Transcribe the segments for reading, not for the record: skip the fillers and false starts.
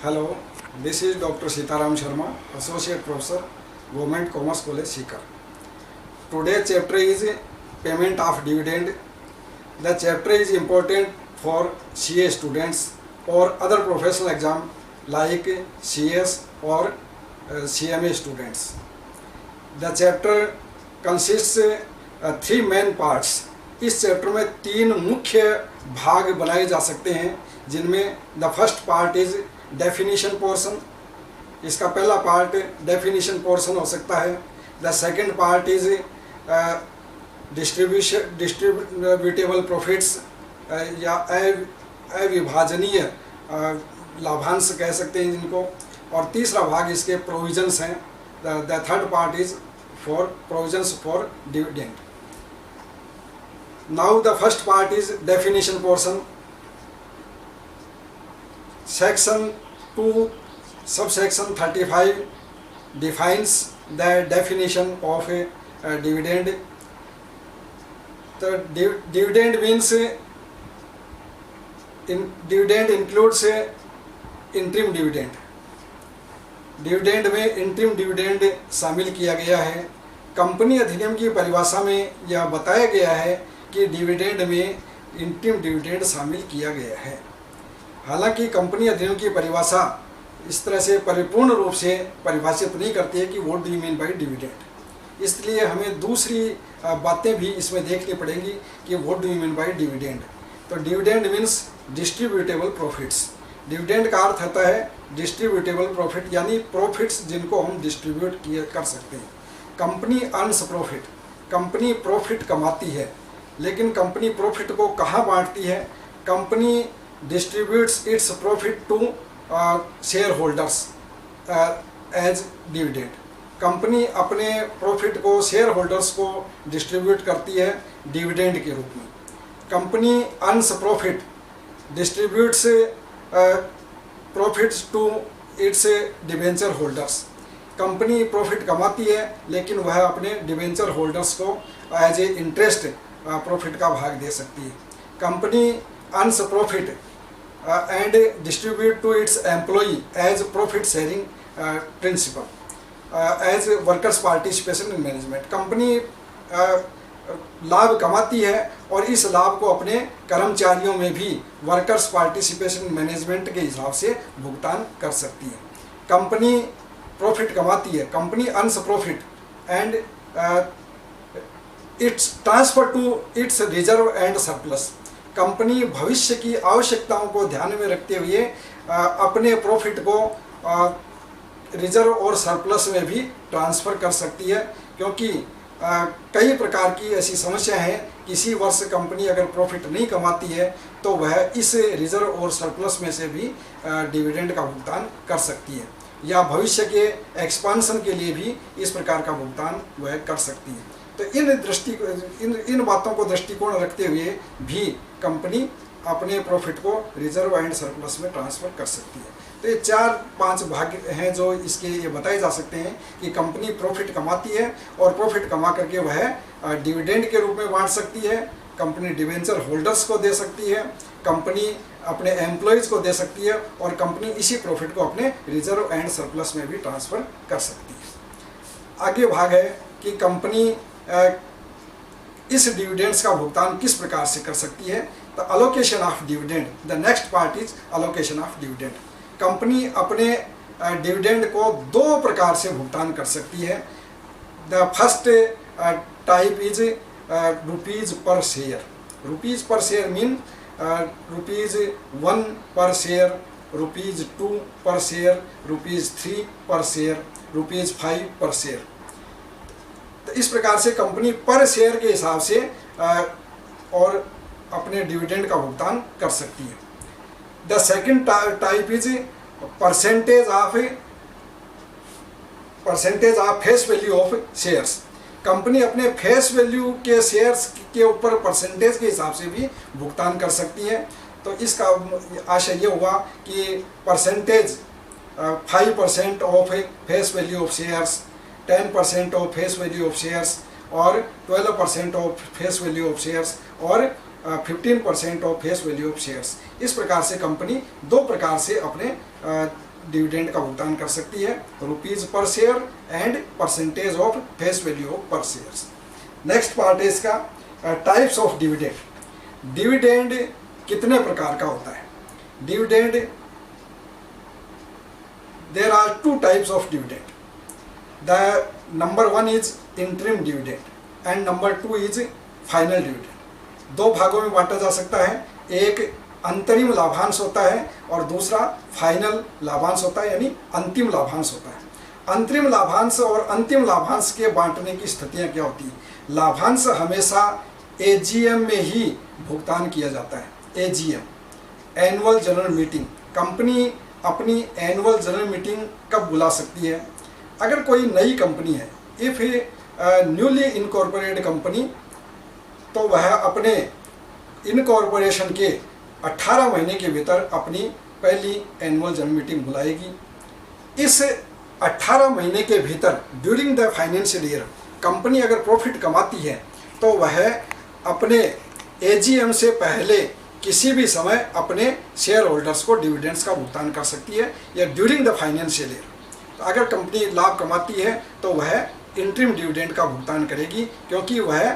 Hello, this is Dr. Sitaram Sharma, Associate Professor, Government Commerce College, Sikar. Today's chapter is payment of dividend. The chapter is important for CA students or other professional exam like CS or CMA students. The chapter consists three main parts. इस chapter में तीन मुख्य भाग बनाए जा सकते हैं, जिनमें the first part is definition portion. इसका पहला पार्ट डेफिनेशन पोर्शन हो सकता है. The second part is distributable profits या अविभाजनीय लाभांश कह सकते हैं जिनको. और तीसरा भाग इसके प्रोविजंस हैं. The third part is for provisions for dividend. Now the first part is definition portion. Section 2 subsection 35 defines the definition of a dividend. The dividend means dividend includes interim dividend. Dividend में interim dividend शामिल किया गया है. Company अधिनियम की परिभाषा में यह बताया गया है कि डिविडेंड में इंटरिम डिविडेंड शामिल किया गया है. हालांकि कंपनी अधिनियम की परिभाषा इस तरह से परिपूर्ण रूप से परिभाषित नहीं करती है कि what do you mean by dividend. इसलिए हमें दूसरी बातें भी इसमें देखनी पड़ेंगी कि what do you mean by dividend. तो dividend means distributable profits. Dividend का अर्थ होता है डिस्ट्रीब्यूटेबल प्रॉफिट, यानी प्रॉफिट्स जिनको हम डिस्ट्रीब्यूट कर सकते हैं. Company earns profit. Company profit कमाती है, लेकिन कंपनी प्रॉफिट को कहाँ बांटती है? Company distributes its profit to shareholders as dividend. Company अपने प्रॉफिट को शेयर होल्डर्स को डिस्ट्रीब्यूट करती है डिविडेंड के रूप में. Company earns profit distributes profits to its debenture holders. Company profit कमाती है, लेकिन वह अपने डिबेंचर होल्डर्स को एज ए इंटरेस्ट प्रॉफिट का भाग दे सकती है. Company earns profit and distribute to its employee as profit sharing principle as workers participation in management. Company लाभ कमाती है और इस लाभ को अपने कर्मचारियों में भी वर्कर्स पार्टिसिपेशन मैनेजमेंट के हिसाब से भुगतान कर सकती है. कंपनी प्रॉफिट कमाती है, company earns profit and its transfer to its reserve and surplus. Company भविष्य की आवश्यकताओं को ध्यान में रखते हुए अपने प्रॉफिट को रिजर्व और सरप्लस में भी ट्रांसफ़र कर सकती है, क्योंकि कई प्रकार की ऐसी समस्या है. किसी वर्ष कंपनी अगर प्रॉफिट नहीं कमाती है तो वह इस रिजर्व और सरप्लस में से भी डिविडेंड का भुगतान कर सकती है, या भविष्य के एक्सपांशन के लिए भी इस प्रकार का भुगतान वह कर सकती है. तो इन बातों को दृष्टिकोण रखते हुए भी कंपनी अपने प्रॉफिट को रिजर्व एंड सरप्लस में ट्रांसफ़र कर सकती है. तो ये 4-5 भाग हैं जो इसके ये बताए जा सकते हैं कि कंपनी प्रॉफिट कमाती है और प्रॉफिट कमा करके वह डिविडेंड के रूप में बांट सकती है. कंपनी डिवेंचर होल्डर्स को दे सकती है, कंपनी अपने एम्प्लॉयज़ को दे सकती है, और कंपनी इसी प्रॉफिट को अपने रिजर्व एंड सरप्लस में भी ट्रांसफ़र कर सकती है. आगे भाग है कि कंपनी इस डिविडेंड्स का भुगतान किस प्रकार से कर सकती है. तो allocation of dividend. The next part is allocation of dividend. Company अपने डिविडेंड को 2 प्रकार से भुगतान कर सकती है. The first type is rupees पर शेयर. रुपीज़ पर शेयर मीन ₹1 पर शेयर, ₹2 पर शेयर, ₹3 पर शेयर, ₹5 पर शेयर. तो इस प्रकार से कंपनी पर शेयर के हिसाब से और अपने डिविडेंड का भुगतान कर सकती है. The second type is percentage of face value of shares. Company अपने फेस वैल्यू के शेयर्स के ऊपर परसेंटेज के हिसाब से भी भुगतान कर सकती है. तो इसका आशय ये हुआ कि percentage 5% of face value of shares, 10% of face value of shares और 12% of face value of shares और 15% of face value of shares. इस प्रकार से कंपनी दो प्रकार से अपने डिविडेंड का भुगतान कर सकती है, rupees per share and percentage of face value of पर शेयर्स। नेक्स्ट पार्ट है इसका टाइप्स ऑफ डिविडेंड। डिविडेंड कितने प्रकार का होता है? Dividend, there are two types of dividend. The number one is interim dividend and number two is final dividend. दो भागों में बांटा जा सकता है, एक अंतरिम लाभांश होता है और दूसरा फाइनल लाभांश होता है, यानी अंतिम लाभांश होता है। अंतरिम लाभांश और अंतिम लाभांश के बांटने की स्थितियां क्या होती हैं? लाभांश हमेशा एजीएम में ही भुगतान किया जाता है। AGM, annual general meeting. Company अपनी एनुअल जनरल मीटिंग कब बुला सकती है? अगर कोई नई कंपनी है, इफ न्यूली इनकॉर्पोरेटेड कंपनी, तो वह अपने इनकॉर्पोरेशन के 18 महीने के भीतर अपनी पहली एनुअल जनरल मीटिंग बुलाएगी। इस 18 महीने के भीतर during the financial year company अगर प्रॉफिट कमाती है तो वह अपने एजीएम से पहले किसी भी समय अपने शेयर होल्डर्स को डिविडेंड्स का भुगतान कर सकती है, या ड्यूरिंग द फाइनेंशियल ईयर। तो अगर कंपनी लाभ कमाती है तो वह इंटरिम डिविडेंड का भुगतान करेगी, क्योंकि वह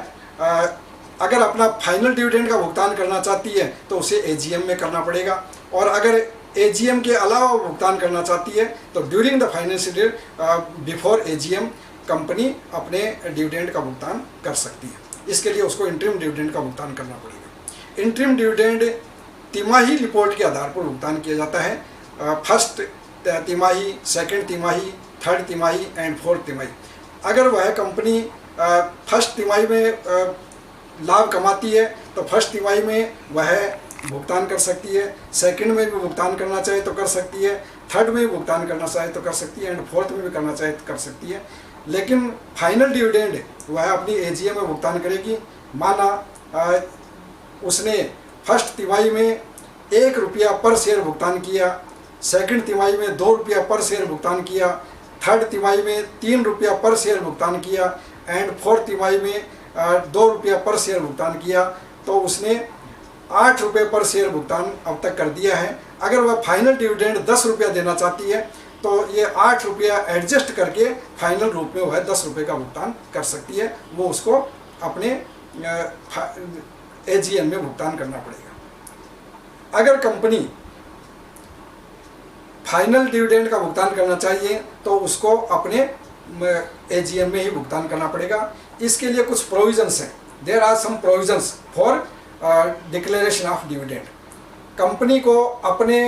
अगर अपना फाइनल डिविडेंड का भुगतान करना चाहती है तो उसे एजीएम में करना पड़ेगा, और अगर एजीएम के अलावा भुगतान करना चाहती है तो during the financial year before AGM company अपने डिविडेंड का भुगतान कर सकती है। इसके लिए उसको इंटरिम डिविडेंड का भुगतान करना पड़ेगा। इंटरिम डिविडेंड तिमाही रिपोर्ट के आधार पर भुगतान किया जाता है। फर्स्ट तिमाही, सेकंड तिमाही, थर्ड तिमाही एंड फोर्थ तिमाही। अगर वह कंपनी फर्स्ट तिमाही में लाभ कमाती है तो फर्स्ट तिमाही में वह भुगतान कर सकती है, सेकंड में भी भुगतान करना चाहे तो कर सकती है, थर्ड में भी भुगतान करना चाहे तो कर सकती है, एंड फोर्थ में भी करना चाहे तो कर सकती है। लेकिन फाइनल डिविडेंड वह अपनी एजीएम में भुगतान करेगी। माना उसने फर्स्ट तिमाही में 1 रुपया पर शेयर भुगतान किया, सेकंड तिमाही में 2 रुपया पर शेयर भुगतान किया, थर्ड तिमाही में 3 रुपया पर शेयर भुगतान किया, एंड फोर्थ तिमाही में 2 रुपया पर शेयर भुगतान किया, तो उसने 8 रुपये पर शेयर भुगतान अब तक कर दिया है। अगर वह फाइनल डिविडेंड 10 रुपया देना चाहती है तो ये 8 रुपया एडजस्ट करके फाइनल रूप में वह 10 रुपये का भुगतान कर सकती है। वो उसको अपने एजीएम में भुगतान करना पड़ेगा। अगर कंपनी फाइनल डिविडेंड का भुगतान करना चाहिए तो उसको अपने एजीएम में ही भुगतान करना पड़ेगा। इसके लिए कुछ प्रोविजंस हैं। There are some provisions for declaration of dividend. Company को अपने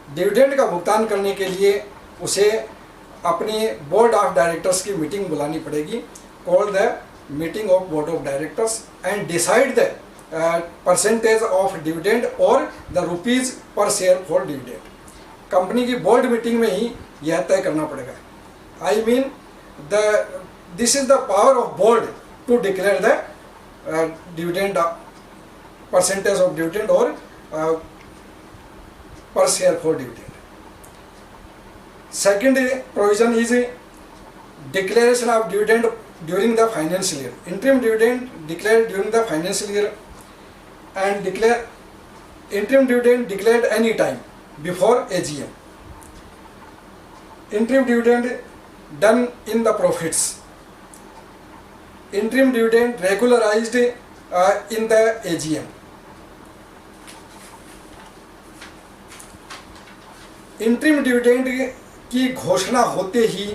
डिविडेंड का भुगतान करने के लिए उसे अपनी बोर्ड ऑफ डायरेक्टर्स की मीटिंग बुलानी पड़ेगी, call the meeting of board of directors and decide the percentage of dividend और the rupees per share for dividend. Company की बोर्ड मीटिंग में ही यह तय करना पड़ेगा। I mean this is the power of board to declare the dividend, percentage of dividend और per share for dividend. Second provision is declaration of dividend during the financial year. Interim dividend declared during the financial year and declare interim dividend declared any time before AGM. Interim dividend done in the profits. Interim dividend regularized in the AGM. Interim dividend की घोषणा होते ही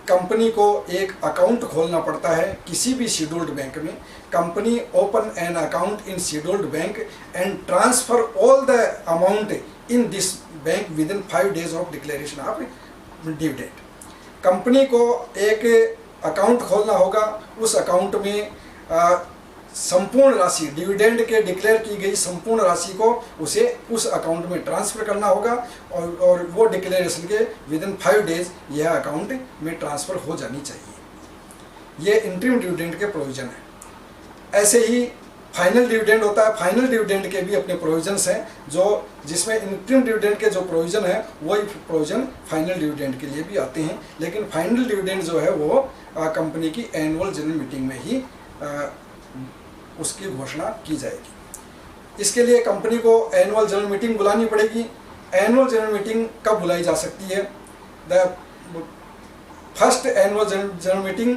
company को एक account खोलना पड़ता है किसी भी शेड्यूल्ड बैंक में। Company open an account in scheduled bank and transfer all the amount in this bank with in 5 days of declaration of dividend. Company को एक अकाउंट खोलना होगा, उस अकाउंट में संपूर्ण राशि, डिविडेंड के डिक्लेयर की गई संपूर्ण राशि को उसे उस अकाउंट में ट्रांसफ़र करना होगा और वो डिक्लेरेशन के विद इन 5 days यह अकाउंट में ट्रांसफ़र हो जानी चाहिए। ये इंटरिम डिविडेंड के प्रोविज़न है। ऐसे ही फाइनल डिविडेंड होता है। फाइनल डिविडेंड के भी अपने प्रोविजंस हैं, जो जिसमें इंटरिम डिविडेंड के जो प्रोविज़न है वही प्रोविज़न फाइनल डिविडेंड के लिए भी आते हैं। लेकिन फाइनल डिविडेंड जो है वो कंपनी की एनुअल जनरल मीटिंग में ही उसकी घोषणा की जाएगी। इसके लिए कंपनी को एनुअल जनरल मीटिंग बुलानी पड़ेगी। एनुअल जनरल मीटिंग कब बुलाई जा सकती है? The first annual general meeting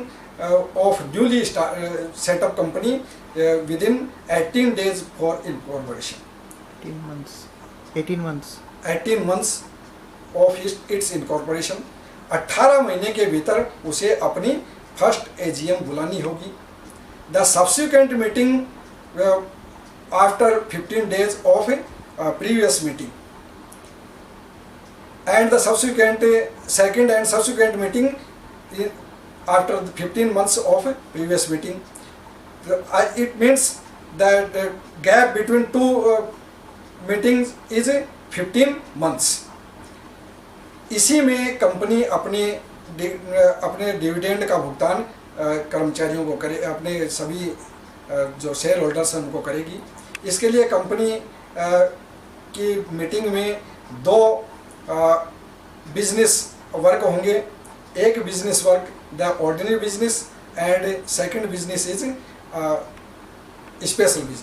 of newly set up company within 18 days for incorporation. 18 months of its incorporation. 18 महीने के भीतर उसे अपनी फर्स्ट एजीएम बुलानी होगी। The subsequent meeting after 15 days of previous meeting, and the subsequent second and subsequent meeting after the 15 months of previous meeting. It means that the gap between two meetings is 15 months. इसी में company अपने dividend का भुगतान कर्मचारियों को करे, अपने सभी जो शेयर होल्डर्स हैं उनको करेगी। इसके लिए कंपनी की मीटिंग में 2 बिजनेस वर्क होंगे। एक business work the ordinary business, and second business is special business.